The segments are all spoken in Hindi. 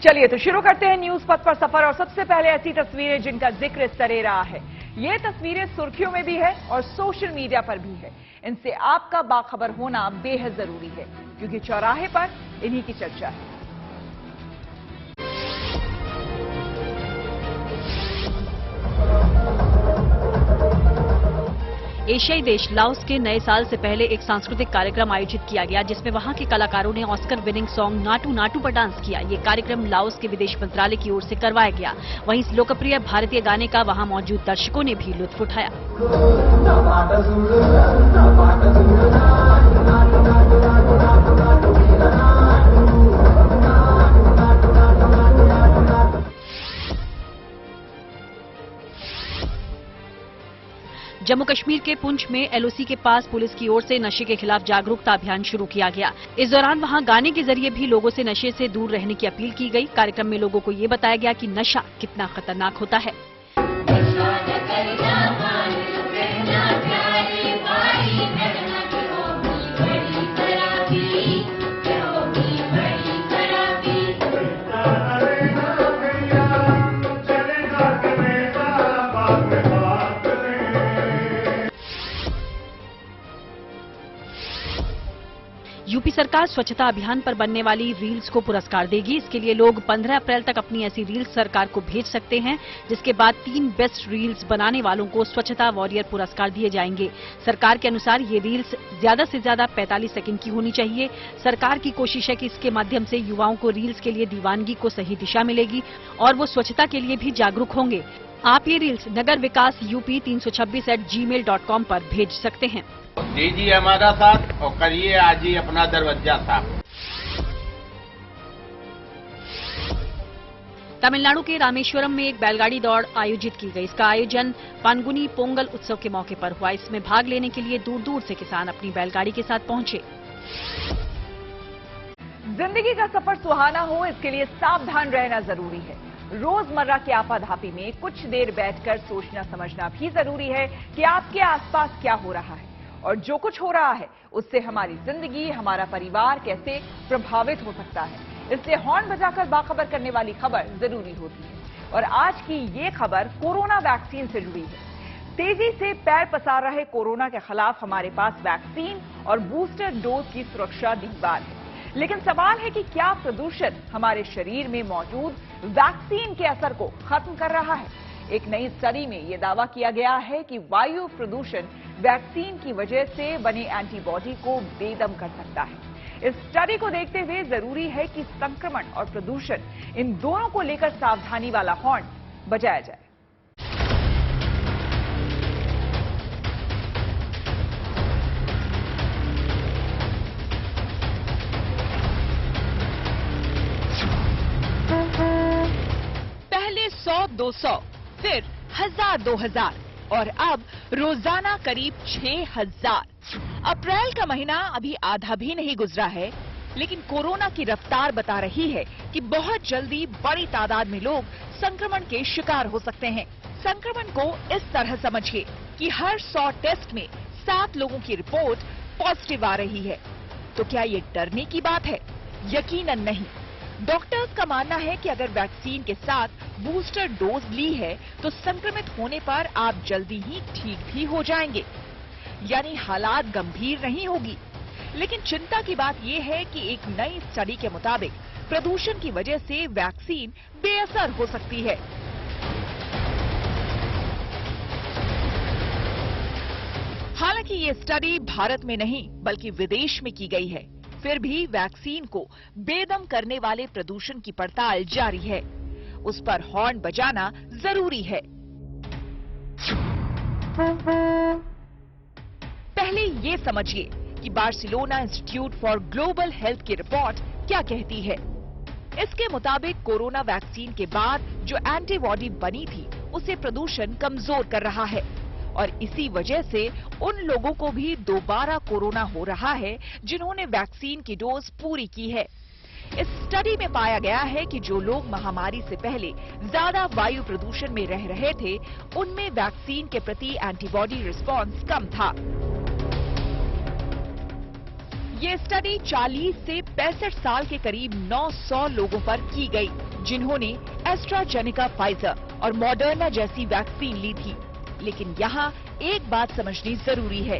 चलिए तो शुरू करते हैं न्यूज पथ पर सफर और सबसे पहले ऐसी तस्वीरें जिनका जिक्र इस तरह रहा है। ये तस्वीरें सुर्खियों में भी है और सोशल मीडिया पर भी है। इनसे आपका बाखबर होना बेहद जरूरी है क्योंकि चौराहे पर इन्हीं की चर्चा है। एशियाई देश लाओस के नए साल से पहले एक सांस्कृतिक कार्यक्रम आयोजित किया गया जिसमें वहां के कलाकारों ने Oscar winning song Naatu Naatu पर डांस किया। ये कार्यक्रम लाओस के विदेश मंत्रालय की ओर से करवाया गया। वहीं इस लोकप्रिय भारतीय गाने का वहां मौजूद दर्शकों ने भी लुत्फ उठाया। जम्मू कश्मीर के पुंछ में एलओसी के पास पुलिस की ओर से नशे के खिलाफ जागरूकता अभियान शुरू किया गया। इस दौरान वहां गाने के जरिए भी लोगों से नशे से दूर रहने की अपील की गई। कार्यक्रम में लोगों को ये बताया गया कि नशा कितना खतरनाक होता है। यूपी सरकार स्वच्छता अभियान पर बनने वाली रील्स को पुरस्कार देगी। इसके लिए लोग 15 अप्रैल तक अपनी ऐसी रील्स सरकार को भेज सकते हैं, जिसके बाद 3 बेस्ट रील्स बनाने वालों को स्वच्छता वॉरियर पुरस्कार दिए जाएंगे। सरकार के अनुसार ये रील्स ज्यादा से ज्यादा 45 सेकंड की होनी चाहिए। सरकार की कोशिश है कि इसके माध्यम से युवाओं को रील्स के लिए दीवानगी को सही दिशा मिलेगी और वो स्वच्छता के लिए भी जागरूक होंगे। आप ये रील्स नगर विकास यूपी 326@gmail.com पर भेज सकते हैं। दीजिए हमारा साथ और करिए आज ही अपना दरवाजा साफ। तमिलनाडु के रामेश्वरम में एक बैलगाड़ी दौड़ आयोजित की गई। इसका आयोजन पानगुनी पोंगल उत्सव के मौके पर हुआ। इसमें भाग लेने के लिए दूर दूर से किसान अपनी बैलगाड़ी के साथ पहुंचे। जिंदगी का सफर सुहाना हो, इसके लिए सावधान रहना जरूरी है। रोजमर्रा की आपाधापी में कुछ देर बैठकर सोचना समझना भी जरूरी है कि आपके आसपास क्या हो रहा है और जो कुछ हो रहा है उससे हमारी जिंदगी, हमारा परिवार कैसे प्रभावित हो सकता है। इसलिए हॉर्न बजाकर बाखबर करने वाली खबर जरूरी होती है। और आज की ये खबर कोरोना वैक्सीन से जुड़ी है। तेजी से पैर पसार रहे कोरोना के खिलाफ हमारे पास वैक्सीन और बूस्टर डोज की सुरक्षा दीवार है। लेकिन सवाल है कि क्या प्रदूषण हमारे शरीर में मौजूद वैक्सीन के असर को खत्म कर रहा है। एक नई स्टडी में यह दावा किया गया है कि वायु प्रदूषण वैक्सीन की वजह से बने एंटीबॉडी को बेदम कर सकता है। इस स्टडी को देखते हुए जरूरी है कि संक्रमण और प्रदूषण इन दोनों को लेकर सावधानी वाला हॉर्न बजाया जाए। पहले 100-200, फिर 1000-2000 और अब रोजाना करीब 6000। अप्रैल का महीना अभी आधा भी नहीं गुजरा है, लेकिन कोरोना की रफ्तार बता रही है कि बहुत जल्दी बड़ी तादाद में लोग संक्रमण के शिकार हो सकते हैं। संक्रमण को इस तरह समझिए कि हर 100 टेस्ट में 7 लोगों की रिपोर्ट पॉजिटिव आ रही है। तो क्या ये डरने की बात है? यकीनन नहीं। डॉक्टर्स का मानना है कि अगर वैक्सीन के साथ बूस्टर डोज ली है तो संक्रमित होने पर आप जल्दी ही ठीक भी हो जाएंगे, यानी हालात गंभीर नहीं होगी। लेकिन चिंता की बात यह है कि एक नई स्टडी के मुताबिक प्रदूषण की वजह से वैक्सीन बेअसर हो सकती है। हालांकि ये स्टडी भारत में नहीं बल्कि विदेश में की गई है। फिर भी वैक्सीन को बेदम करने वाले प्रदूषण की पड़ताल जारी है। उस पर हॉर्न बजाना जरूरी है। पहले ये समझिए कि Barcelona institute for global health की रिपोर्ट क्या कहती है। इसके मुताबिक कोरोना वैक्सीन के बाद जो एंटीबॉडी बनी थी उसे प्रदूषण कमजोर कर रहा है और इसी वजह से उन लोगों को भी दोबारा कोरोना हो रहा है जिन्होंने वैक्सीन की डोज पूरी की है। इस स्टडी में पाया गया है कि जो लोग महामारी से पहले ज्यादा वायु प्रदूषण में रह रहे थे उनमें वैक्सीन के प्रति एंटीबॉडी रिस्पांस कम था। ये स्टडी 40 से 65 साल के करीब 900 लोगों पर की गई, जिन्होंने एस्ट्राजेनेका, फाइजर और मॉडर्ना जैसी वैक्सीन ली थी। लेकिन यहाँ एक बात समझनी जरूरी है।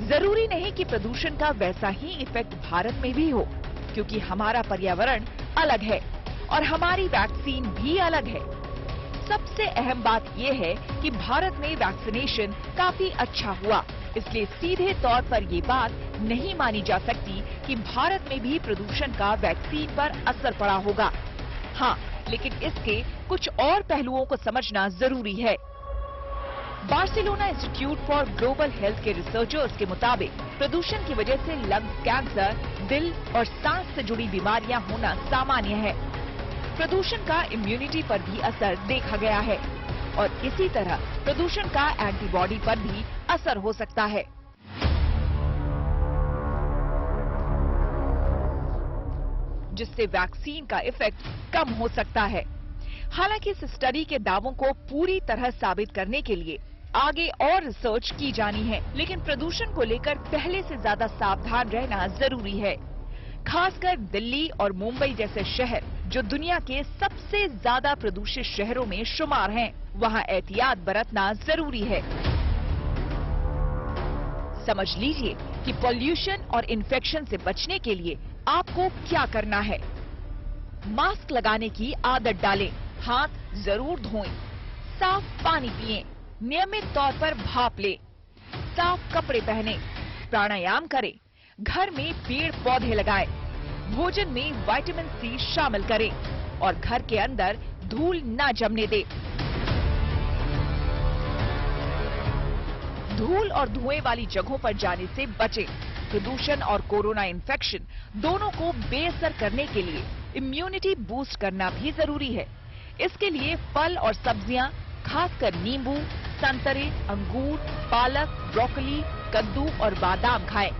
जरूरी नहीं कि प्रदूषण का वैसा ही इफेक्ट भारत में भी हो, क्योंकि हमारा पर्यावरण अलग है और हमारी वैक्सीन भी अलग है। सबसे अहम बात यह है कि भारत में वैक्सीनेशन काफी अच्छा हुआ, इसलिए सीधे तौर पर ये बात नहीं मानी जा सकती कि भारत में भी प्रदूषण का वैक्सीन पर असर पड़ा होगा। हाँ, लेकिन इसके कुछ और पहलुओं को समझना जरूरी है। Barcelona institute for global health के रिसर्चर्स के मुताबिक प्रदूषण की वजह से लंग्स कैंसर, दिल और सांस से जुड़ी बीमारियां होना सामान्य है। प्रदूषण का इम्यूनिटी पर भी असर देखा गया है और इसी तरह प्रदूषण का एंटीबॉडी पर भी असर हो सकता है। जिससे वैक्सीन का इफेक्ट कम हो सकता है। हालांकि इस स्टडी के दावों को पूरी तरह साबित करने के लिए आगे और रिसर्च की जानी है, लेकिन प्रदूषण को लेकर पहले से ज्यादा सावधान रहना जरूरी है। खासकर दिल्ली और मुंबई जैसे शहर, जो दुनिया के सबसे ज्यादा प्रदूषित शहरों में शुमार हैं, वहां एहतियात बरतना जरूरी है। समझ लीजिए कि पॉल्यूशन और इन्फेक्शन से बचने के लिए आपको क्या करना है। मास्क लगाने की आदत डालें, हाथ जरूर धोएं, साफ पानी पिएं, नियमित तौर पर भाप लें, साफ कपड़े पहनें, प्राणायाम करें, घर में पेड़ पौधे लगाएं, भोजन में विटामिन सी शामिल करें और घर के अंदर धूल न जमने दें। धूल और धुएं वाली जगहों पर जाने से बचें। प्रदूषण और कोरोना इन्फेक्शन दोनों को बेअसर करने के लिए इम्यूनिटी बूस्ट करना भी जरूरी है। इसके लिए फल और सब्जियां, खासकर नींबू, संतरे, अंगूर, पालक, ब्रोकली, कद्दू और बादाम खाएं।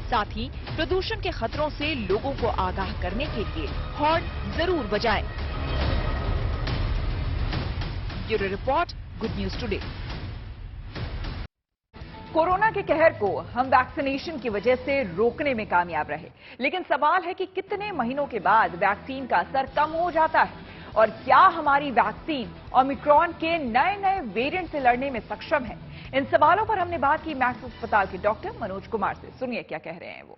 साथ ही प्रदूषण के खतरों से लोगों को आगाह करने के लिए हॉर्न जरूर बजाएं। Bureau report, good news today. Corona के कहर को हम वैक्सीनेशन की वजह से रोकने में कामयाब रहे, लेकिन सवाल है कि कितने महीनों के बाद वैक्सीन का असर कम हो जाता है और क्या हमारी वैक्सीन ओमिक्रॉन के नए नए वेरिएंट से लड़ने में सक्षम है। इन सवालों पर हमने बात की मैक्स अस्पताल के डॉक्टर मनोज कुमार से। सुनिए क्या कह रहे हैं वो।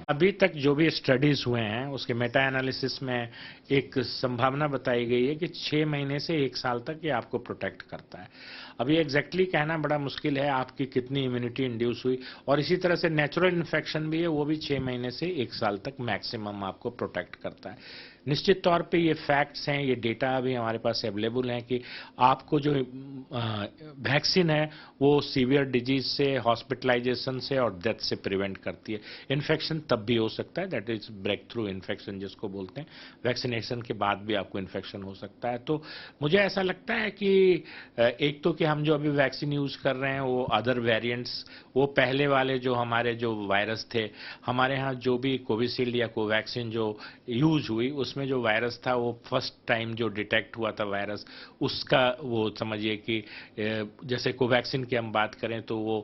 अभी तक जो भी स्टडीज हुए हैं उसके मेटा एनालिसिस में एक संभावना बताई गई है कि 6 महीने से 1 साल तक ये आपको प्रोटेक्ट करता है। अभी एग्जैक्टली कहना बड़ा मुश्किल है आपकी कितनी इम्यूनिटी इंड्यूस हुई, और इसी तरह से नेचुरल इन्फेक्शन भी है, वो भी 6 महीने से 1 साल तक मैक्सिमम आपको प्रोटेक्ट करता है। निश्चित तौर पे ये फैक्ट्स हैं, ये डेटा अभी हमारे पास अवेलेबल हैं कि आपको जो वैक्सीन है वो सीवियर डिजीज से, हॉस्पिटलाइजेशन से और डेथ से प्रिवेंट करती है। इन्फेक्शन तब भी हो सकता है, that is breakthrough infection जिसको बोलते हैं। वैक्सीनेशन के बाद भी आपको इन्फेक्शन हो सकता है। तो मुझे ऐसा लगता है कि एक तो कि हम जो अभी वैक्सीन यूज कर रहे हैं वो अदर वेरिएंट्स, वो पहले वाले जो हमारे जो वायरस थे, हमारे यहाँ जो भी कोविशील्ड या कोवैक्सीन जो यूज हुई उसमें जो वायरस था वो फर्स्ट टाइम जो डिटेक्ट हुआ था वायरस, उसका वो समझिए कि जैसे कोवैक्सीन की हम बात करें तो वो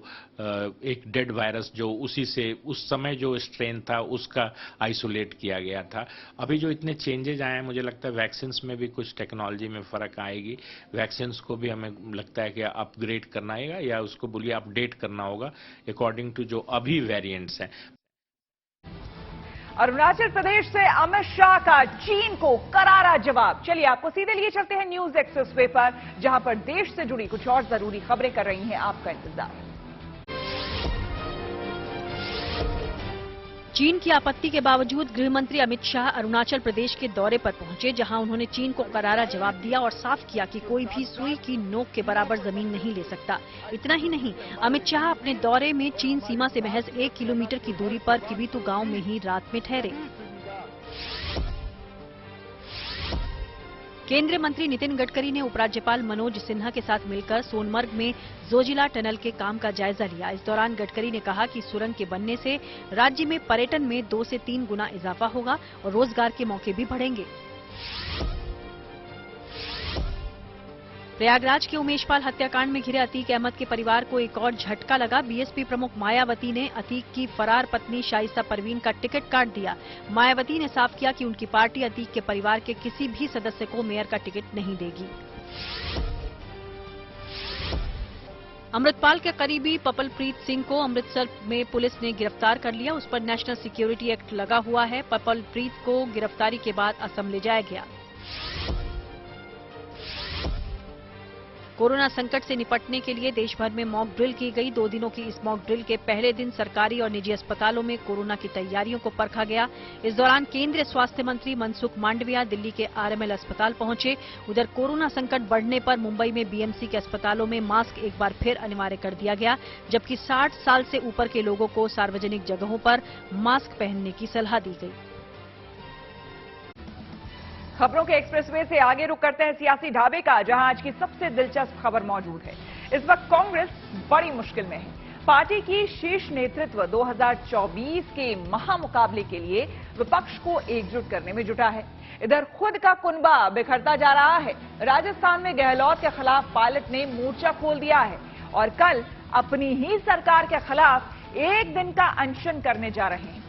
एक डेड वायरस जो उसी से उस समय जो स्ट्रेन था उसका आइसोलेट किया गया था। अभी जो इतने चेंजेज आए हैं मुझे लगता है वैक्सीन्स में भी कुछ टेक्नोलॉजी में फ़र्क आएगी। वैक्सीन्स को भी हमें लगता है कि अपग्रेड करना है या उसको बोलिए अपडेट करना होगा अकॉर्डिंग टू जो अभी वेरिएंट्स हैं। अरुणाचल प्रदेश से अमित शाह का चीन को करारा जवाब। चलिए आपको सीधे लिए चलते हैं न्यूज एक्सप्रेस वे पर, जहां पर देश से जुड़ी कुछ और जरूरी खबरें कर रही हैं आपका इंतजार। चीन की आपत्ति के बावजूद गृह मंत्री अमित शाह अरुणाचल प्रदेश के दौरे पर पहुंचे, जहां उन्होंने चीन को करारा जवाब दिया और साफ किया कि कोई भी सुई की नोक के बराबर जमीन नहीं ले सकता। इतना ही नहीं, अमित शाह अपने दौरे में चीन सीमा से महज 1 किलोमीटर की दूरी पर किबितु गांव में ही रात में ठहरे। केंद्रीय मंत्री नितिन गडकरी ने उपराज्यपाल मनोज सिन्हा के साथ मिलकर सोनमर्ग में जोजिला टनल के काम का जायजा लिया। इस दौरान गडकरी ने कहा कि सुरंग के बनने से राज्य में पर्यटन में 2 से 3 गुना इजाफा होगा और रोजगार के मौके भी बढ़ेंगे। प्रयागराज के उमेशपाल हत्याकांड में घिरे अतीक अहमद के परिवार को एक और झटका लगा। बीएसपी प्रमुख मायावती ने अतीक की फरार पत्नी शाइस्ता परवीन का टिकट काट दिया। मायावती ने साफ किया कि उनकी पार्टी अतीक के परिवार के किसी भी सदस्य को मेयर का टिकट नहीं देगी। अमृतपाल के करीबी पपलप्रीत सिंह को अमृतसर में पुलिस ने गिरफ्तार कर लिया। उस पर नेशनल सिक्योरिटी एक्ट लगा हुआ है। पपलप्रीत को गिरफ्तारी के बाद असम ले जाया गया। कोरोना संकट से निपटने के लिए देश भर में मॉक ड्रिल की गई। 2 दिनों की इस मॉक ड्रिल के पहले दिन सरकारी और निजी अस्पतालों में कोरोना की तैयारियों को परखा गया। इस दौरान केंद्रीय स्वास्थ्य मंत्री मनसुख मांडविया दिल्ली के आरएमएल अस्पताल पहुंचे। उधर कोरोना संकट बढ़ने पर मुंबई में बीएमसी के अस्पतालों में मास्क एक बार फिर अनिवार्य कर दिया गया, जबकि 60 साल से ऊपर के लोगों को सार्वजनिक जगहों पर मास्क पहनने की सलाह दी गई। खबरों के एक्सप्रेसवे से आगे रुक करते हैं सियासी ढाबे का, जहां आज की सबसे दिलचस्प खबर मौजूद है। इस वक्त कांग्रेस बड़ी मुश्किल में है। पार्टी की शीर्ष नेतृत्व 2024 के महामुकाबले के लिए विपक्ष को एकजुट करने में जुटा है। इधर खुद का कुनबा बिखरता जा रहा है। राजस्थान में गहलोत के खिलाफ पायलट ने मोर्चा खोल दिया है और कल अपनी ही सरकार के खिलाफ 1 दिन का अनशन करने जा रहे हैं।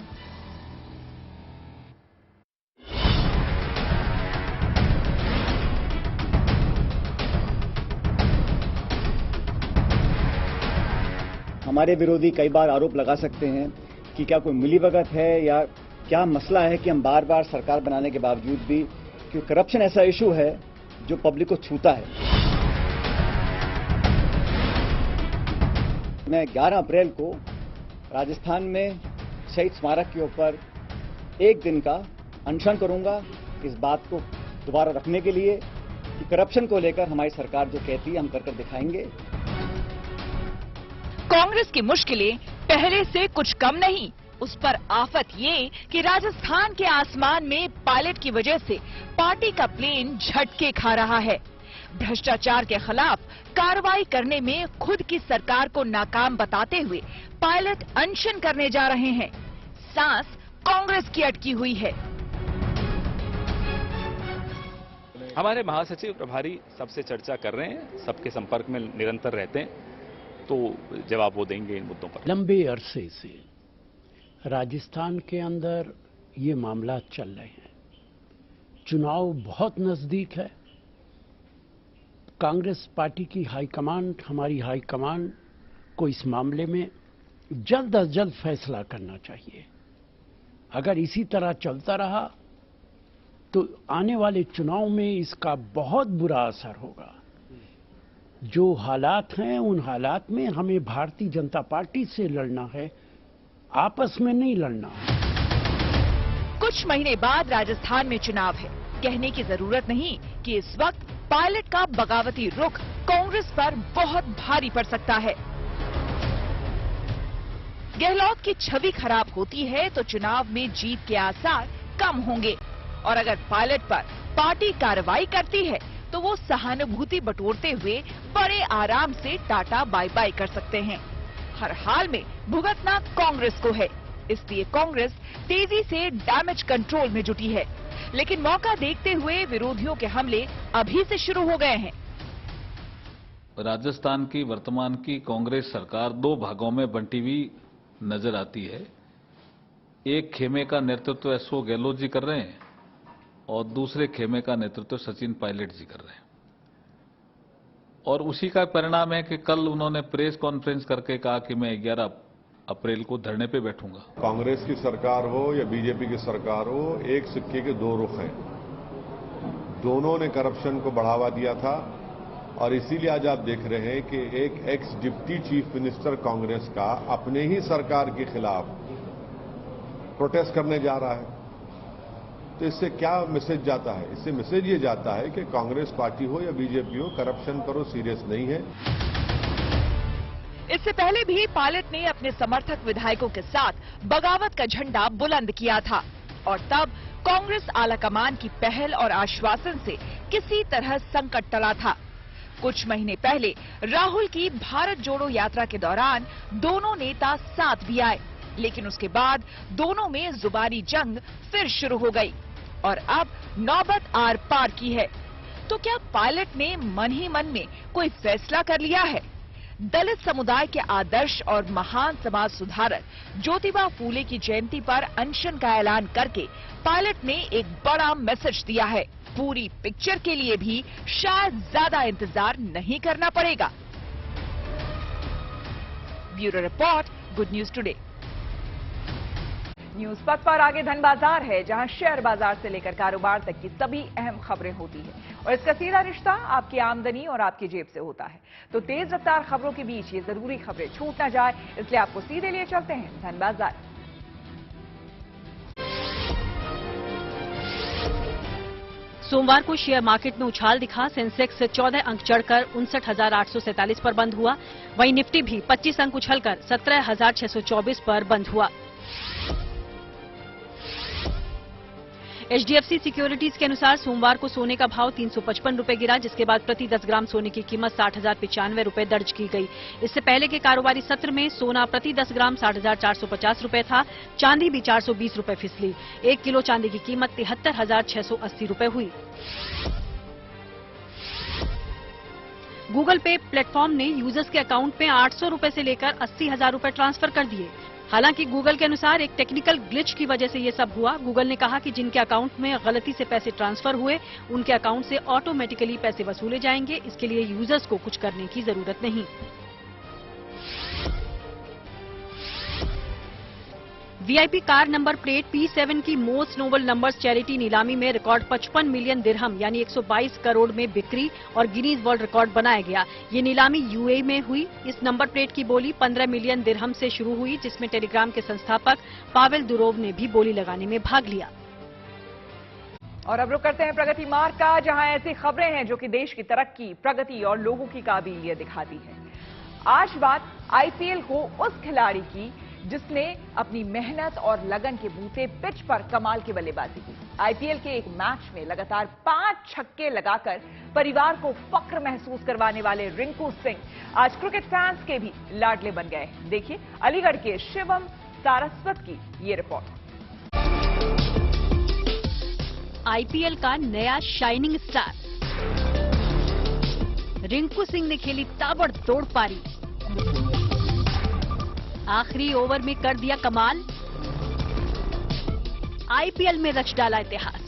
हमारे विरोधी कई बार आरोप लगा सकते हैं कि क्या कोई मिलीभगत है या क्या मसला है कि हम बार बार सरकार बनाने के बावजूद भी, क्योंकि करप्शन ऐसा इशू है जो पब्लिक को छूता है। मैं 11 अप्रैल को राजस्थान में शहीद स्मारक के ऊपर 1 दिन का अनशन करूंगा, इस बात को दोबारा रखने के लिए कि करप्शन को लेकर हमारी सरकार जो कहती है हम कर दिखाएंगे। कांग्रेस की मुश्किलें पहले से कुछ कम नहीं। उस पर आफत ये कि राजस्थान के आसमान में पायलट की वजह से पार्टी का प्लेन झटके खा रहा है। भ्रष्टाचार के खिलाफ कार्रवाई करने में खुद की सरकार को नाकाम बताते हुए पायलट अनशन करने जा रहे हैं। सांस कांग्रेस की अटकी हुई है। हमारे महासचिव प्रभारी सबसे चर्चा कर रहे हैं, सबके संपर्क में निरंतर रहते हैं, तो जवाब वो देंगे इन मुद्दों पर। लंबे अरसे से राजस्थान के अंदर ये मामला चल रहे हैं। चुनाव बहुत नजदीक है। कांग्रेस पार्टी की हाईकमान, हमारी हाईकमान को इस मामले में जल्द अज जल्द फैसला करना चाहिए। अगर इसी तरह चलता रहा तो आने वाले चुनाव में इसका बहुत बुरा असर होगा। जो हालात हैं उन हालात में हमें भारतीय जनता पार्टी से लड़ना है, आपस में नहीं लड़ना। कुछ महीने बाद राजस्थान में चुनाव है। कहने की जरूरत नहीं कि इस वक्त पायलट का बगावती रुख कांग्रेस पर बहुत भारी पड़ सकता है। गहलोत की छवि खराब होती है तो चुनाव में जीत के आसार कम होंगे, और अगर पायलट पर पार्टी कार्रवाई करती है तो वो सहानुभूति बटोरते हुए बड़े आराम से टाटा बाय बाय कर सकते हैं। हर हाल में भुगतना कांग्रेस को है, इसलिए कांग्रेस तेजी से डैमेज कंट्रोल में जुटी है। लेकिन मौका देखते हुए विरोधियों के हमले अभी से शुरू हो गए हैं। राजस्थान की वर्तमान की कांग्रेस सरकार 2 भागों में बंटी हुई नजर आती है। एक खेमे का नेतृत्व एसओ गहलोत जी कर रहे हैं और दूसरे खेमे का नेतृत्व सचिन पायलट जी कर रहे हैं, और उसी का परिणाम है कि कल उन्होंने प्रेस कॉन्फ्रेंस करके कहा कि मैं 11 अप्रैल को धरने पे बैठूंगा। कांग्रेस की सरकार हो या बीजेपी की सरकार हो, एक सिक्के के 2 रुख हैं। दोनों ने करप्शन को बढ़ावा दिया था और इसीलिए आज आप देख रहे हैं कि एक x deputy chief minister Congress का अपने ही सरकार के खिलाफ प्रोटेस्ट करने जा रहा है। तो इससे क्या मैसेज जाता है? इससे मैसेज ये जाता है कि कांग्रेस पार्टी हो या बीजेपी हो, करप्शन पर वो सीरियस नहीं है। इससे पहले भी पायलट ने अपने समर्थक विधायकों के साथ बगावत का झंडा बुलंद किया था, और तब कांग्रेस आलाकमान की पहल और आश्वासन से किसी तरह संकट टला था। कुछ महीने पहले राहुल की भारत जोड़ो यात्रा के दौरान दोनों नेता साथ भी आए, लेकिन उसके बाद दोनों में जुबानी जंग फिर शुरू हो गई और अब नौबत आर पार की है। तो क्या पायलट ने मन ही मन में कोई फैसला कर लिया है? दलित समुदाय के आदर्श और महान समाज सुधारक ज्योतिबा फूले की जयंती पर अनशन का ऐलान करके पायलट ने एक बड़ा मैसेज दिया है। पूरी पिक्चर के लिए भी शायद ज्यादा इंतजार नहीं करना पड़ेगा। Bureau report, good news today. News पथ पर आगे धन बाजार है, जहां शेयर बाजार से लेकर कारोबार तक की सभी अहम खबरें होती है और इसका सीधा रिश्ता आपकी आमदनी और आपकी जेब से होता है। तो तेज रफ्तार खबरों के बीच ये जरूरी खबरें छूट ना जाए, इसलिए आपको सीधे लिए चलते हैं धन बाजार। सोमवार को शेयर मार्केट में उछाल दिखा। सेंसेक्स 14 अंक चढ़कर 59,847 पर बंद हुआ। वहीं निफ्टी भी 25 अंक उछलकर 17,624 पर बंद हुआ। एचडीएफसी सिक्योरिटीज के अनुसार सोमवार को सोने का भाव 355 रुपए गिरा, जिसके बाद प्रति 10 ग्राम सोने की कीमत 60,095 रुपए दर्ज की गई। इससे पहले के कारोबारी सत्र में सोना प्रति 10 ग्राम 60,450 रुपए था। चांदी भी 420 रुपए फिसली। 1 किलो चांदी की कीमत 73,680 रुपए हुई। गूगल पे प्लेटफॉर्म ने यूजर्स के अकाउंट में 800 रुपए से लेकर 80,000 रुपए ट्रांसफर कर दिए। हालांकि गूगल के अनुसार एक टेक्निकल ग्लिच की वजह से ये सब हुआ। गूगल ने कहा कि जिनके अकाउंट में गलती से पैसे ट्रांसफर हुए, उनके अकाउंट से ऑटोमेटिकली पैसे वसूले जाएंगे। इसके लिए यूजर्स को कुछ करने की जरूरत नहीं। VIP car number plate P7 की मोस्ट नोबल नंबर्स चैरिटी नीलामी में रिकॉर्ड 55 मिलियन दिरहम यानी 122 करोड़ में बिक्री और गिनीज वर्ल्ड रिकॉर्ड बनाया गया। ये नीलामी यूएई में हुई। इस नंबर प्लेट की बोली 15 मिलियन दिरहम से शुरू हुई, जिसमें टेलीग्राम के संस्थापक पावेल दुरोव ने भी बोली लगाने में भाग लिया। और अब रुक करते हैं प्रगति मार्ग का, जहां ऐसी खबरें हैं जो कि देश की तरक्की, प्रगति और लोगों की काबिलियत दिखाती है। आज बात आईपीएल को उस खिलाड़ी की जिसने अपनी मेहनत और लगन के बूते पिच पर कमाल की बल्लेबाजी की। आईपीएल के एक मैच में लगातार 5 छक्के लगाकर परिवार को फक्र महसूस करवाने वाले रिंकू सिंह आज क्रिकेट फैंस के भी लाडले बन गए। देखिए अलीगढ़ के शिवम सारस्वत की ये रिपोर्ट। आईपीएल का नया शाइनिंग स्टार रिंकू सिंह ने खेली ताबड़तोड़ पारी। आखिरी ओवर में कर दिया कमाल। आईपीएल में रच डाला इतिहास।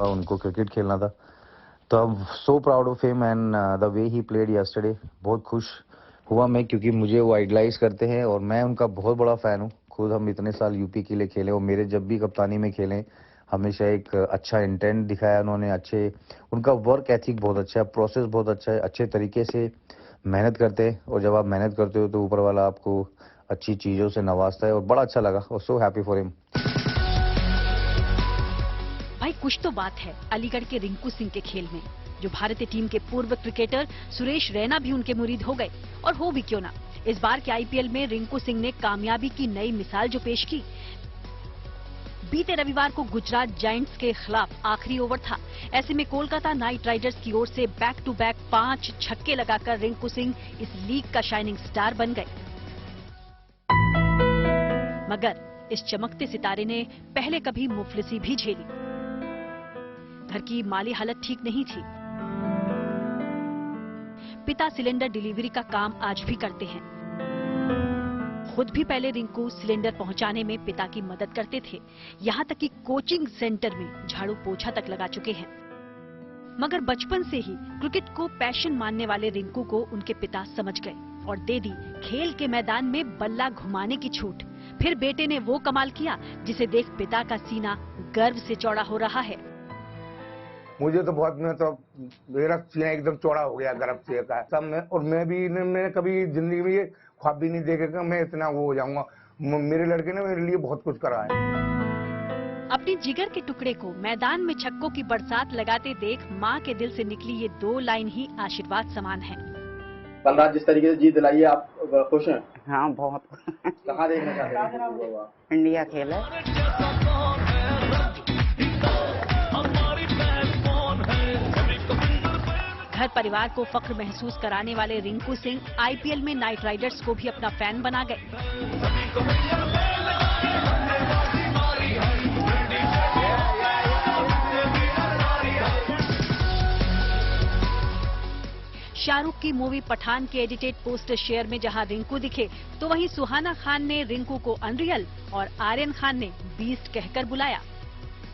उनको क्रिकेट खेलना था, तो अब so proud of him and the way he played yesterday. बहुत खुश हुआ मैं, क्योंकि मुझे वो आइडलाइज करते हैं और मैं उनका बहुत बड़ा फैन हूँ। खुद हम इतने साल यूपी के लिए खेले और मेरे जब भी कप्तानी में खेले हमेशा एक अच्छा इंटेंट दिखाया उन्होंने। उनका वर्क एथिक बहुत अच्छा है, प्रोसेस बहुत अच्छा है, अच्छे तरीके से मेहनत करते हैं और जब आप मेहनत करते हो तो ऊपर वाला आपको अच्छी चीजों से नवाजता है और बड़ा अच्छा लगा और सो हैप्पी फॉर हिम। भाई कुछ तो बात है अलीगढ़ के रिंकू सिंह के खेल में, जो भारतीय टीम के पूर्व क्रिकेटर सुरेश रैना भी उनके मुरीद हो गए। और हो भी क्यों ना, इस बार के आईपीएल में रिंकू सिंह ने कामयाबी की नई मिसाल जो पेश की। बीते रविवार को गुजरात जायंट्स के खिलाफ आखिरी ओवर था। ऐसे में कोलकाता नाइट राइडर्स की ओर से बैक टू बैक 5 छक्के लगाकर रिंकू सिंह इस लीग का शाइनिंग स्टार बन गए। मगर इस चमकते सितारे ने पहले कभी मुफलिसी भी झेली। घर की माली हालत ठीक नहीं थी। पिता सिलेंडर डिलीवरी का काम आज भी करते हैं। खुद भी पहले रिंकू सिलेंडर पहुंचाने में पिता की मदद करते थे। यहाँ तक कि कोचिंग सेंटर में झाड़ू पोछा तक लगा चुके हैं। मगर बचपन से ही क्रिकेट को पैशन मानने वाले रिंकू को उनके पिता समझ गए और दे दी खेल के मैदान में बल्ला घुमाने की छूट। फिर बेटे ने वो कमाल किया जिसे देख पिता का सीना गर्व से चौड़ा हो रहा है। मुझे तो बहुत, मैं तो मेरा सीना एकदम चौड़ा हो गया गर्व से का सब में। और मैंने कभी जिंदगी में ये ख्वाब भी नहीं देखेगा मैं इतना वो हो जाऊंगा। मेरे लड़के ने मेरे लिए बहुत कुछ करा है। अपनी जिगर के टुकड़े को मैदान में छक्कों की बरसात लगाते देख मां के दिल से निकली ये 2 लाइन ही आशीर्वाद समान है। कल रात जिस तरीके से जीत दिलाई है, आप खुश हैं? हाँ बहुत। कहाँ देखना चाहते हैं? इंडिया खेला। घर परिवार को फख्र महसूस कराने वाले रिंकू सिंह आईपीएल में नाइट राइडर्स को भी अपना फैन बना गए। शाहरुख की मूवी पठान के एडिटेड पोस्टर शेयर में जहां रिंकू दिखे, तो वहीं सुहाना खान ने रिंकू को अनरियल और आर्यन खान ने बीस्ट कहकर बुलाया।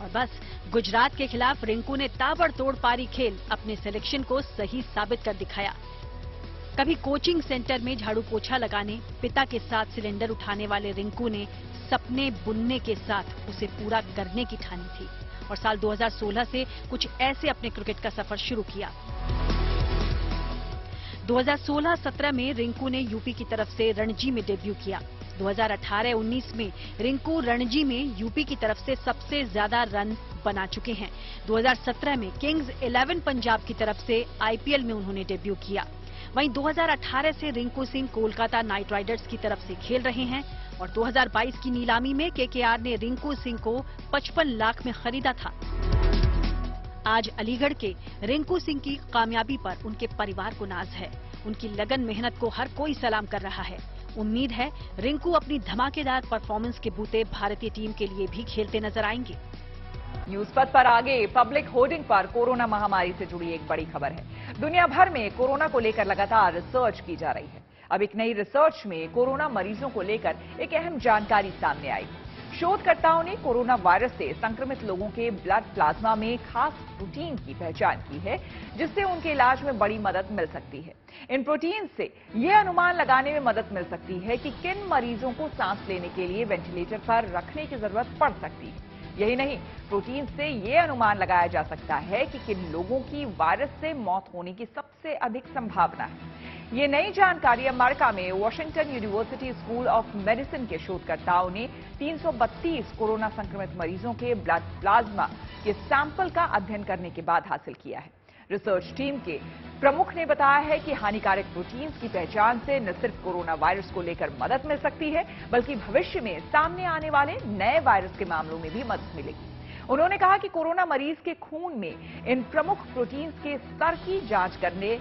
और बस गुजरात के खिलाफ रिंकू ने ताबड़तोड़ पारी खेल अपने सिलेक्शन को सही साबित कर दिखाया। कभी कोचिंग सेंटर में झाड़ू पोछा लगाने, पिता के साथ सिलेंडर उठाने वाले रिंकू ने सपने बुनने के साथ उसे पूरा करने की ठानी थी और साल 2016 से कुछ ऐसे अपने क्रिकेट का सफर शुरू किया। 2016-17 में रिंकू ने यूपी की तरफ से रणजी में डेब्यू किया। 2018-19 में रिंकू रणजी में यूपी की तरफ से सबसे ज्यादा रन बना चुके हैं। 2017 में किंग्स 11 पंजाब की तरफ से आईपीएल में उन्होंने डेब्यू किया। वहीं 2018 से रिंकू सिंह कोलकाता नाइट राइडर्स की तरफ से खेल रहे हैं और 2022 की नीलामी में केकेआर ने रिंकू सिंह को 55 लाख में खरीदा था। आज अलीगढ़ के रिंकू सिंह की कामयाबी पर उनके परिवार को नाज है। उनकी लगन मेहनत को हर कोई सलाम कर रहा है। उम्मीद है रिंकू अपनी धमाकेदार परफॉर्मेंस के बूते भारतीय टीम के लिए भी खेलते नजर आएंगे। न्यूज पथ पर आगे पब्लिक होर्डिंग पर कोरोना महामारी से जुड़ी एक बड़ी खबर है। दुनिया भर में कोरोना को लेकर लगातार रिसर्च की जा रही है। अब एक नई रिसर्च में कोरोना मरीजों को लेकर एक अहम जानकारी सामने आई। शोधकर्ताओं ने कोरोना वायरस से संक्रमित लोगों के ब्लड प्लाज्मा में खास प्रोटीन की पहचान की है, जिससे उनके इलाज में बड़ी मदद मिल सकती है। इन प्रोटीन से यह अनुमान लगाने में मदद मिल सकती है कि किन मरीजों को सांस लेने के लिए वेंटिलेटर पर रखने की जरूरत पड़ सकती है। यही नहीं, प्रोटीन से यह अनुमान लगाया जा सकता है कि किन लोगों की वायरस से मौत होने की सबसे अधिक संभावना है। ये नई जानकारी अमेरिका में Washington university school of medicine के शोधकर्ताओं ने 332 कोरोना संक्रमित मरीजों के ब्लड प्लाज्मा के सैंपल का अध्ययन करने के बाद हासिल किया है। रिसर्च टीम के प्रमुख ने बताया है कि हानिकारक प्रोटीन्स की पहचान से न सिर्फ कोरोना वायरस को लेकर मदद मिल सकती है, बल्कि भविष्य में सामने आने वाले नए वायरस के मामलों में भी मदद मिलेगी। उन्होंने कहा कि कोरोना मरीज के खून में इन प्रमुख प्रोटीन्स के स्तर की जांच करने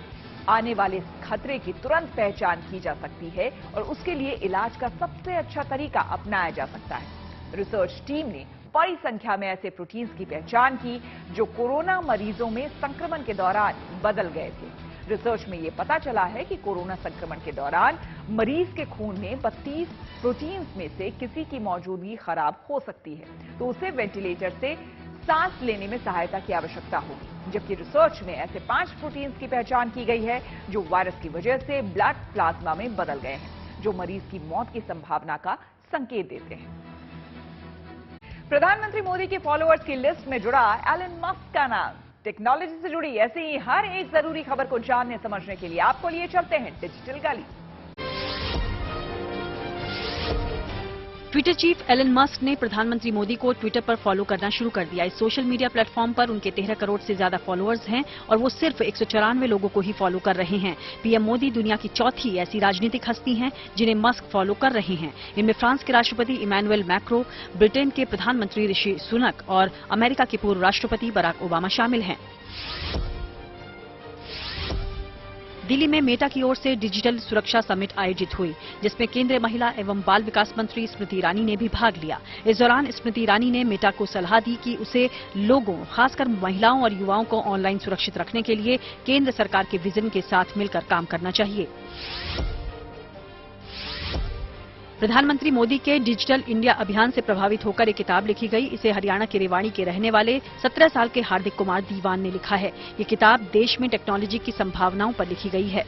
आने वाले खतरे की तुरंत पहचान की जा सकती है और उसके लिए इलाज का सबसे अच्छा तरीका अपनाया जा सकता है। रिसर्च टीम ने बड़ी संख्या में ऐसे प्रोटीन्स की पहचान की जो कोरोना मरीजों में संक्रमण के दौरान बदल गए थे। रिसर्च में यह पता चला है कि कोरोना संक्रमण के दौरान मरीज के खून में 32 प्रोटीन्स में से किसी की मौजूदगी खराब हो सकती है, तो उसे वेंटिलेटर से सांस लेने में सहायता की आवश्यकता होगी। जबकि रिसर्च में ऐसे 5 प्रोटीन्स की पहचान की गई है जो वायरस की वजह से ब्लड प्लाज्मा में बदल गए हैं, जो मरीज की मौत की संभावना का संकेत देते हैं। प्रधानमंत्री मोदी के फॉलोअर्स की लिस्ट में जुड़ा एलन मस्क का नाम। टेक्नोलॉजी से जुड़ी ऐसी ही हर एक जरूरी खबर को जानने समझने के लिए आपको लिए चलते हैं डिजिटल गली। ट्विटर चीफ एलन मस्क ने प्रधानमंत्री मोदी को ट्विटर पर फॉलो करना शुरू कर दिया। इस सोशल मीडिया प्लेटफॉर्म पर उनके 13 करोड़ से ज्यादा फॉलोअर्स हैं और वो सिर्फ 194 लोगों को ही फॉलो कर रहे हैं। पीएम मोदी दुनिया की चौथी ऐसी राजनीतिक हस्ती हैं जिन्हें मस्क फॉलो कर रहे हैं। इनमें फ्रांस के राष्ट्रपति इमैनुअल मैक्रों, ब्रिटेन के प्रधानमंत्री ऋषि सुनक और अमेरिका के पूर्व राष्ट्रपति बराक ओबामा शामिल हैं। दिल्ली में मेटा की ओर से डिजिटल सुरक्षा समिट आयोजित हुई, जिसमें केंद्रीय महिला एवं बाल विकास मंत्री स्मृति ईरानी ने भी भाग लिया। इस दौरान स्मृति ईरानी ने मेटा को सलाह दी कि उसे लोगों, खासकर महिलाओं और युवाओं को ऑनलाइन सुरक्षित रखने के लिए केंद्र सरकार के विजन के साथ मिलकर काम करना चाहिए। प्रधानमंत्री मोदी के डिजिटल इंडिया अभियान से प्रभावित होकर एक किताब लिखी गई। इसे हरियाणा के रेवाड़ी के रहने वाले 17 साल के हार्दिक कुमार दीवान ने लिखा है। ये किताब देश में टेक्नोलॉजी की संभावनाओं पर लिखी गई है।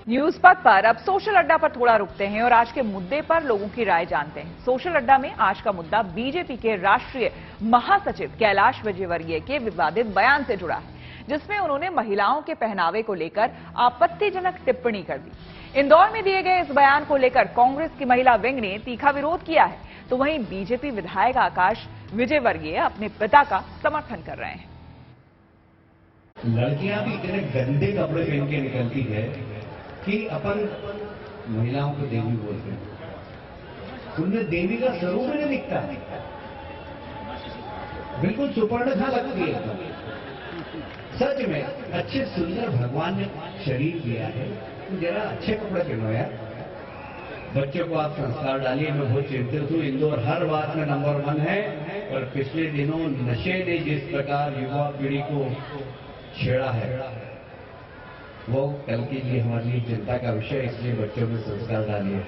न्यूज पथ पर अब सोशल अड्डा पर थोड़ा रुकते हैं और आज के मुद्दे पर लोगों की राय जानते हैं। सोशल अड्डा में आज का मुद्दा बीजेपी के राष्ट्रीय महासचिव कैलाश विजयवर्गीय के विवादित बयान से जुड़ा है, जिसमें उन्होंने महिलाओं के पहनावे को लेकर आपत्तिजनक टिप्पणी कर दी। इंदौर में दिए गए इस बयान को लेकर कांग्रेस की महिला विंग ने तीखा विरोध किया है, तो वहीं बीजेपी विधायक आकाश विजयवर्गीय अपने पिता का समर्थन कर रहे हैं। लड़कियां भी इतने गंदे कपड़े पहन के निकलती है कि अपन महिलाओं को देवी बोलते हैं। उनमें देवी का स्वरूप नहीं दिखता, बिल्कुल सुपर्णखा लगती है। सच में अच्छे सुंदर भगवान ने शरीर दिया है, तो जरा अच्छे कपड़े पहनो यार। बच्चों को आप संस्कार डालिए। मैं बहुत चिंतित हूँ। इंदौर हर बात में नंबर 1 है, और पिछले दिनों नशे ने जिस प्रकार युवा पीढ़ी को छेड़ा है, वो कल के लिए हमारे लिए चिंता का विषय है, इसलिए बच्चों में संस्कार डालिए।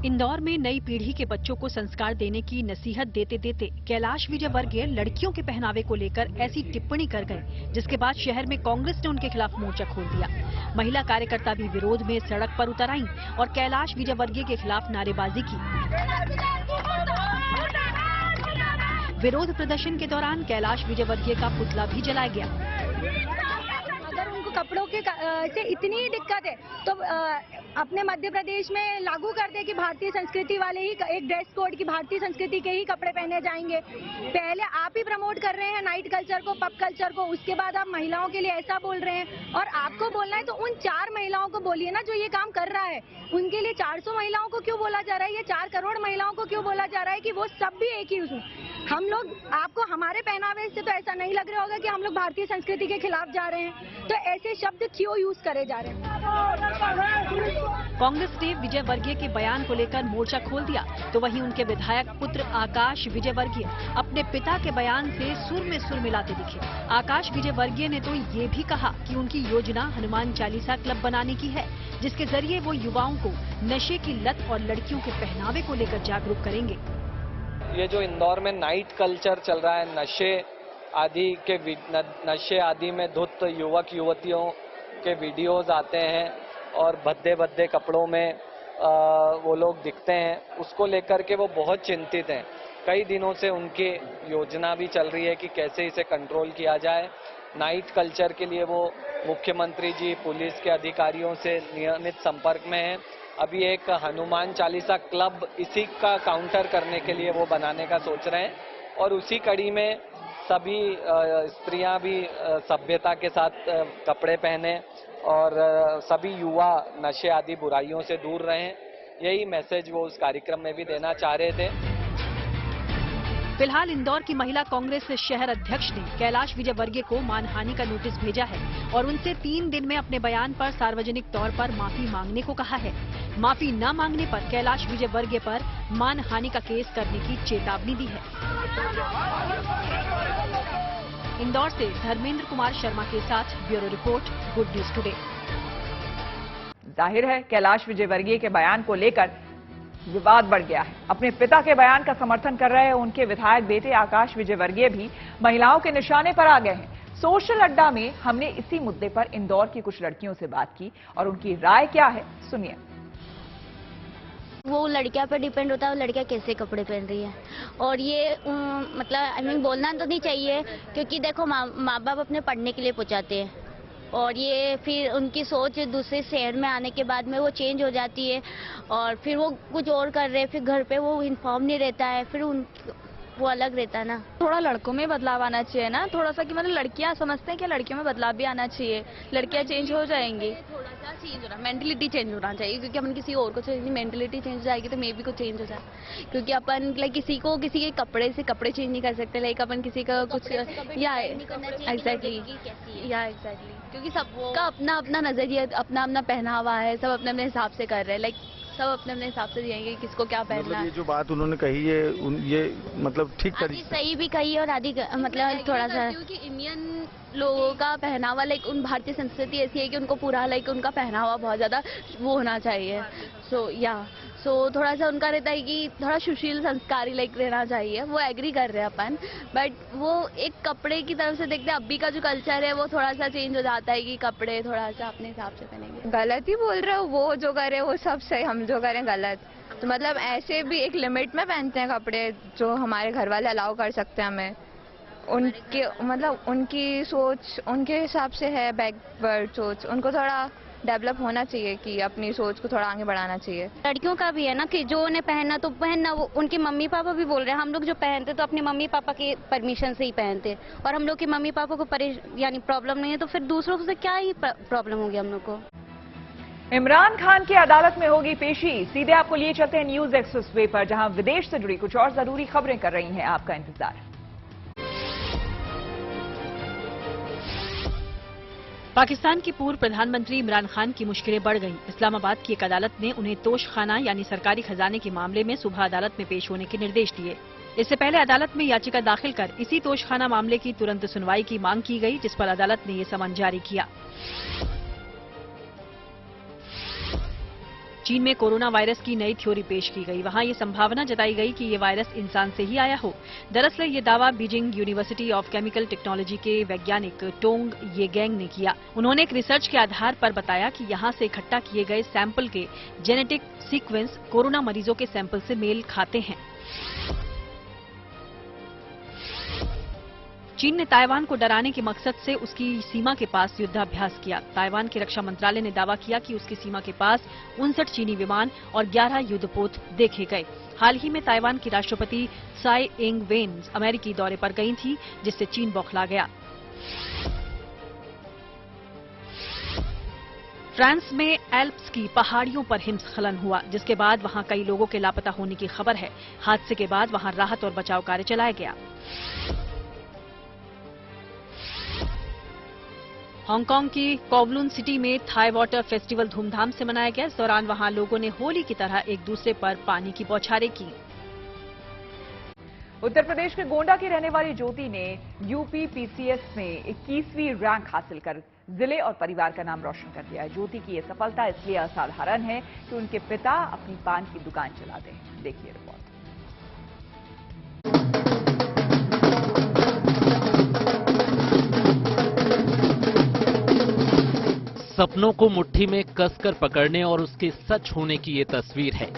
इंदौर में नई पीढ़ी के बच्चों को संस्कार देने की नसीहत देते देते कैलाश विजयवर्गीय लड़कियों के पहनावे को लेकर ऐसी टिप्पणी कर गए, जिसके बाद शहर में कांग्रेस ने उनके खिलाफ मोर्चा खोल दिया। महिला कार्यकर्ता भी विरोध में सड़क पर उतर आईं और कैलाश विजयवर्गीय के खिलाफ नारेबाजी की। विरोध प्रदर्शन के दौरान कैलाश विजयवर्गीय का पुतला भी जलाया गया। अगर उनको कपड़ों के से इतनी ही दिक्कत है तो अपने मध्य प्रदेश में लागू कर दे कि भारतीय संस्कृति वाले ही एक ड्रेस कोड की भारतीय संस्कृति के ही कपड़े पहने जाएंगे। पहले आप ही प्रमोट कर रहे हैं नाइट कल्चर को, पब कल्चर को, उसके बाद आप महिलाओं के लिए ऐसा बोल रहे हैं। और आपको बोलना है तो उन 4 महिलाओं को बोलिए ना जो ये काम कर रहा है। उनके लिए 400 महिलाओं को क्यों बोला जा रहा है, ये 4 करोड़ महिलाओं को क्यों बोला जा रहा है कि वो सब भी एक ही उसमें। हम लोग आपको हमारे पहनावे से तो ऐसा नहीं लग रहा होगा कि हम लोग भारतीय संस्कृति के खिलाफ जा रहे हैं, तो ऐसे शब्द क्यों यूज करे जा रहे हैं। कांग्रेस ने विजयवर्गीय के बयान को लेकर मोर्चा खोल दिया, तो वहीं उनके विधायक पुत्र आकाश विजयवर्गीय अपने पिता के बयान से सुर में सुर मिलाते दिखे। आकाश विजयवर्गीय ने तो ये भी कहा कि उनकी योजना हनुमान चालीसा क्लब बनाने की है, जिसके जरिए वो युवाओं को नशे की लत और लड़कियों के पहनावे को लेकर जागरूक करेंगे। ये जो इंदौर में नाइट कल्चर चल रहा है, नशे आदि में धुत युवक युवतियों के वीडियोस आते हैं और भद्दे भद्दे कपड़ों में वो लोग दिखते हैं, उसको लेकर के वो बहुत चिंतित हैं। कई दिनों से उनकी योजना भी चल रही है कि कैसे इसे कंट्रोल किया जाए। नाइट कल्चर के लिए वो मुख्यमंत्री जी पुलिस के अधिकारियों से नियमित संपर्क में हैं। अभी एक हनुमान चालीसा क्लब इसी का काउंटर करने के लिए वो बनाने का सोच रहे हैं और उसी कड़ी में सभी स्त्रियां भी सभ्यता के साथ कपड़े पहने और सभी युवा नशे आदि बुराइयों से दूर रहें, यही मैसेज वो उस कार्यक्रम में भी देना चाह रहे थे। फिलहाल इंदौर की महिला कांग्रेस शहर अध्यक्ष ने कैलाश विजयवर्गीय को मानहानि का नोटिस भेजा है और उनसे 3 दिन में अपने बयान पर सार्वजनिक तौर पर माफी मांगने को कहा है। माफी न मांगने पर कैलाश विजयवर्गीय पर मानहानि का केस करने की चेतावनी दी है। इंदौर से धर्मेंद्र कुमार शर्मा के साथ bureau report, good news today. जाहिर है कैलाश विजयवर्गीय के बयान को लेकर विवाद बढ़ गया है। अपने पिता के बयान का समर्थन कर रहे उनके विधायक बेटे आकाश विजयवर्गीय भी महिलाओं के निशाने पर आ गए हैं। सोशल अड्डा में हमने इसी मुद्दे पर इंदौर की कुछ लड़कियों से बात की और उनकी राय क्या है, सुनिए। वो लड़कियां पर डिपेंड होता है, वो लड़कियां कैसे कपड़े पहन रही है। और ये मतलब बोलना तो नहीं चाहिए, क्योंकि देखो माँ बाप अपने पढ़ने के लिए पहुंचाते हैं और ये फिर उनकी सोच दूसरे शहर में आने के बाद में वो चेंज हो जाती है और फिर वो कुछ और कर रहे हैं, फिर घर पे वो इन्फॉर्म नहीं रहता है, फिर वो अलग रहता है ना। थोड़ा लड़कों में बदलाव आना चाहिए ना, थोड़ा सा कि मतलब लड़कियां समझते हैं कि लड़कियों में बदलाव भी आना चाहिए, लड़कियां चेंज हो जाएंगी। थोड़ा सा चेंज हो रहा है, मेंटलिटी चेंज होना चाहिए, क्योंकि अपन किसी और को चेंज, मेंटलिटी चेंज हो जाएगी तो मे भी कुछ चेंज हो जाए। क्योंकि अपन लाइक किसी के कपड़े से कपड़े चेंज नहीं कर सकते, लाइक अपन किसी का कुछ या एग्जैक्टली क्योंकि सबका अपना अपना नजरिया, अपना अपना पहनावा है, सब अपने अपने हिसाब से कर रहे हैं, लाइक सब अपने अपने हिसाब से दिएंगे किसको क्या पहनना है। ये जो बात उन्होंने कही है ये मतलब ठीक आधी सही भी कही है और आधी मतलब थोड़ा सा, क्योंकि इंडियन लोगों का पहनावा लाइक उन भारतीय संस्कृति ऐसी है कि उनको पूरा लाइक उनका पहनावा बहुत ज्यादा वो होना चाहिए। सो थोड़ा सा उनका रहता है कि थोड़ा सुशील संस्कारी लाइक रहना चाहिए, वो एग्री कर रहे हैं अपन, बट वो एक कपड़े की तरफ से देखते हैं। अभी का जो कल्चर है वो थोड़ा सा चेंज हो जाता है कि कपड़े थोड़ा सा अपने हिसाब से पहनेंगे। गलत ही बोल रहे हो, वो जो करे वो सब सही, हम जो करें गलत। तो मतलब ऐसे भी एक लिमिट में पहनते हैं कपड़े जो हमारे घर वाले अलाउ कर सकते हैं हमें। उनके मतलब उनकी सोच उनके हिसाब से है, बैकवर्ड सोच, उनको थोड़ा डेवलप होना चाहिए कि अपनी सोच को थोड़ा आगे बढ़ाना चाहिए। लड़कियों का भी है ना कि जो उन्हें पहनना तो पहनना, वो उनके मम्मी पापा भी बोल रहे हैं। हम लोग जो पहनते तो अपने मम्मी पापा के परमिशन से ही पहनते, और हम लोग के मम्मी पापा को यानी प्रॉब्लम नहीं है, तो फिर दूसरों से क्या ही प्रॉब्लम होगी हम लोग को। इमरान खान की अदालत में होगी पेशी। सीधे आपको लिए चलते हैं न्यूज एक्सप्रेसवे पर, जहां विदेश से जुड़ी कुछ और जरूरी खबरें कर रही हैं आपका इंतजार। पाकिस्तान के पूर्व प्रधानमंत्री इमरान खान की मुश्किलें बढ़ गईं। इस्लामाबाद की एक अदालत ने उन्हें तोशखाना यानी सरकारी खजाने के मामले में सुबह अदालत में पेश होने के निर्देश दिए। इससे पहले अदालत में याचिका दाखिल कर इसी तोशखाना मामले की तुरंत सुनवाई की मांग की गई, जिस पर अदालत ने ये समन जारी किया। चीन में कोरोना वायरस की नई थ्योरी पेश की गई। वहां ये संभावना जताई गई कि ये वायरस इंसान से ही आया हो। दरअसल ये दावा Beijing university of chemical technology के वैज्ञानिक टोंग येगेंग ने किया। उन्होंने एक रिसर्च के आधार पर बताया कि यहां से इकट्ठा किए गए सैंपल के जेनेटिक सीक्वेंस कोरोना मरीजों के सैंपल से मेल खाते हैं। चीन ने ताइवान को डराने के मकसद से उसकी सीमा के पास युद्धाभ्यास किया। ताइवान के रक्षा मंत्रालय ने दावा किया कि उसकी सीमा के पास 59 चीनी विमान और 11 युद्धपोत देखे गए। हाल ही में ताइवान की राष्ट्रपति साई इंग वेन अमेरिकी दौरे पर गई थी, जिससे चीन बौखला गया। फ्रांस में एल्प्स की पहाड़ियों पर हिमस्खलन हुआ, जिसके बाद वहां कई लोगों के लापता होने की खबर है। हादसे के बाद वहां राहत और बचाव कार्य चलाया गया। हांगकांग की कोवलून सिटी में थाई वाटर फेस्टिवल धूमधाम से मनाया गया। इस दौरान वहां लोगों ने होली की तरह एक दूसरे पर पानी की बौछारें की। उत्तर प्रदेश के गोंडा की रहने वाली ज्योति ने यूपी पीसीएस में 21वीं रैंक हासिल कर जिले और परिवार का नाम रोशन कर दिया है। ज्योति की यह सफलता इसलिए असाधारण है कि उनके पिता अपनी पान की दुकान चलाते हैं। देखिए रिपोर्ट। सपनों को मुट्ठी में कसकर पकड़ने और उसके सच होने की ये तस्वीर है।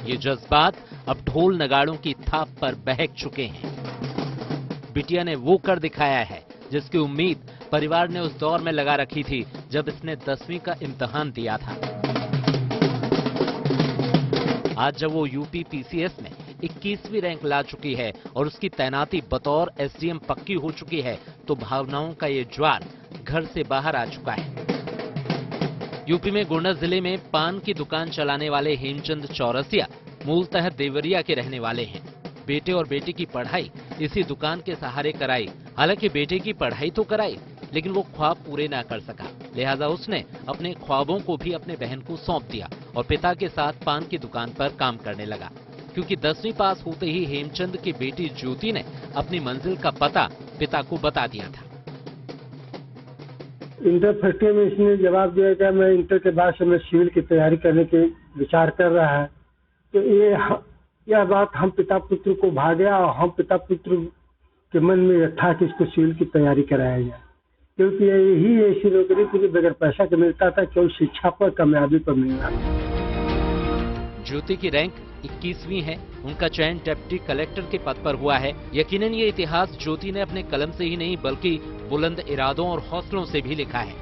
ये जज्बात अब ढोल नगाड़ों की थाप पर बहक चुके हैं। बिटिया ने वो कर दिखाया है जिसकी उम्मीद परिवार ने उस दौर में लगा रखी थी जब इसने 10वीं का इम्तिहान दिया था। आज जब वो यूपी पीसीएस में 21वीं रैंक ला चुकी है और उसकी तैनाती बतौर एसडीएम पक्की हो चुकी है, तो भावनाओं का ये ज्वार घर से बाहर आ चुका है। यूपी में गोंडा जिले में पान की दुकान चलाने वाले हेमचंद चौरसिया मूलतः देवरिया के रहने वाले हैं। बेटे और बेटी की पढ़ाई इसी दुकान के सहारे कराई। हालांकि बेटे की पढ़ाई तो कराई, लेकिन वो ख्वाब पूरे ना कर सका, लिहाजा उसने अपने ख्वाबों को भी अपने बहन को सौंप दिया और पिता के साथ पान की दुकान पर काम करने लगा। क्योंकि 10वीं पास होते ही हेमचंद की बेटी ज्योति ने अपनी मंजिल का पता पिता को बता दिया था। इंटर फर्स्ट ईयर में इसने जवाब दिया कि मैं इंटर के बाद से मैं सिविल की तैयारी करने के विचार कर रहा है। तो यह बात हम पिता पुत्र को भा गया और हम पिता पुत्र के मन में था कि इसको सिविल की तैयारी कराया जाए, क्योंकि यही ऐसी नौकरी के लिए बगैर पैसा के मिलता था, केवल शिक्षा पर कामयाबी पर मिलना। ज्योति की रैंक 21वीं है। उनका चयन डिप्टी कलेक्टर के पद पर हुआ है। यकीनन ये इतिहास ज्योति ने अपने कलम से ही नहीं बल्कि बुलंद इरादों और हौसलों से भी लिखा है।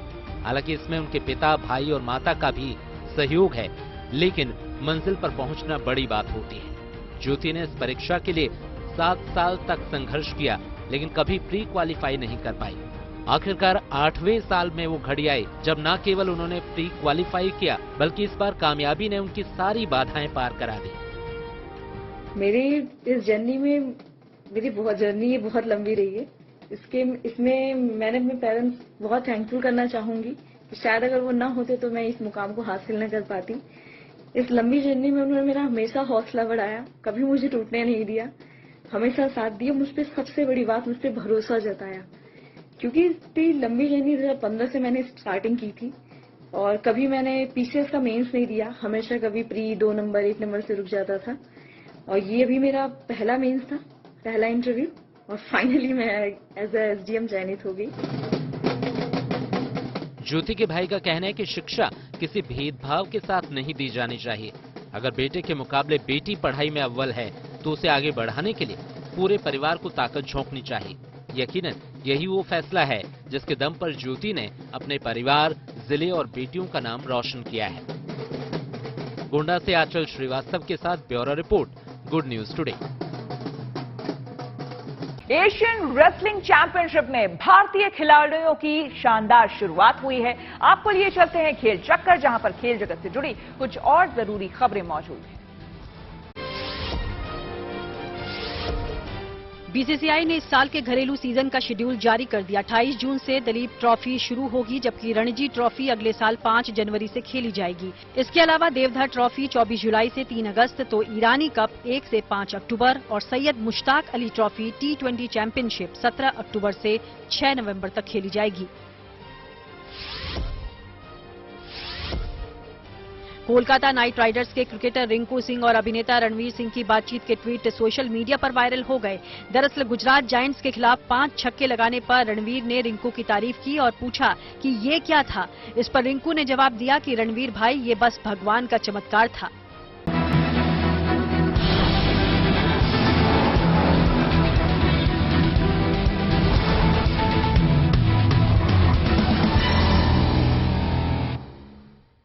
हालांकि इसमें उनके पिता, भाई और माता का भी सहयोग है, लेकिन मंजिल पर पहुंचना बड़ी बात होती है। ज्योति ने इस परीक्षा के लिए 7 साल तक संघर्ष किया, लेकिन कभी प्री क्वालिफाई नहीं कर पाई। आखिरकार 8वें साल में वो घड़ी आई जब न केवल उन्होंने प्री क्वालिफाई किया, बल्कि इस बार कामयाबी ने उनकी सारी बाधाएं पार करा दी। मेरी इस जर्नी में मेरी जर्नी बहुत लंबी रही है। इसमें मैंने अपने पेरेंट्स बहुत थैंकफुल करना चाहूंगी कि शायद अगर वो ना होते तो मैं इस मुकाम को हासिल न कर पाती। इस लंबी जर्नी में उन्होंने मेरा हमेशा हौसला बढ़ाया, कभी मुझे टूटने नहीं दिया, हमेशा साथ दिया। मुझ पर सबसे बड़ी बात, मुझ पर भरोसा जताया, क्योंकि इतनी लंबी जर्नी 2015 से मैंने स्टार्टिंग की थी और कभी मैंने पीसीएस का मेंस नहीं दिया। हमेशा कभी प्री 2 नंबर 1 नंबर से रुक जाता था और ये भी मेरा पहला मेंस था, पहला इंटरव्यू, और फाइनली मैं एज ए एसडीएम चयनित हो गई। ज्योति के भाई का कहना है कि शिक्षा किसी भेदभाव के साथ नहीं दी जानी चाहिए। अगर बेटे के मुकाबले बेटी पढ़ाई में अव्वल है तो उसे आगे बढ़ाने के लिए पूरे परिवार को ताकत झोंकनी चाहिए। यकीनन यही वो फैसला है जिसके दम पर ज्योति ने अपने परिवार, जिले और बेटियों का नाम रोशन किया है। गोंडा से आंचल श्रीवास्तव के साथ bureau report, good news today. Asian wrestling championship में भारतीय खिलाड़ियों की शानदार शुरुआत हुई है। आपको लिए चलते हैं खेल चक्कर, जहां पर खेल जगत से जुड़ी कुछ और जरूरी खबरें मौजूद हैं। बीसीसीआई ने इस साल के घरेलू सीजन का शेड्यूल जारी कर दिया। 28 जून से दिलीप ट्रॉफी शुरू होगी, जबकि रणजी ट्रॉफी अगले साल 5 जनवरी से खेली जाएगी। इसके अलावा देवधर ट्रॉफी 24 जुलाई से 3 अगस्त, तो ईरानी कप 1 से 5 अक्टूबर और Syed Mushtaq Ali trophy T20 championship 17 अक्टूबर से 6 नवंबर तक खेली जाएगी। कोलकाता नाइट राइडर्स के क्रिकेटर रिंकू सिंह और अभिनेता रणवीर सिंह की बातचीत के ट्वीट सोशल मीडिया पर वायरल हो गए। दरअसल गुजरात जायंट्स के खिलाफ 5 छक्के लगाने पर रणवीर ने रिंकू की तारीफ की और पूछा कि ये क्या था। इस पर रिंकू ने जवाब दिया कि रणवीर भाई, ये बस भगवान का चमत्कार था।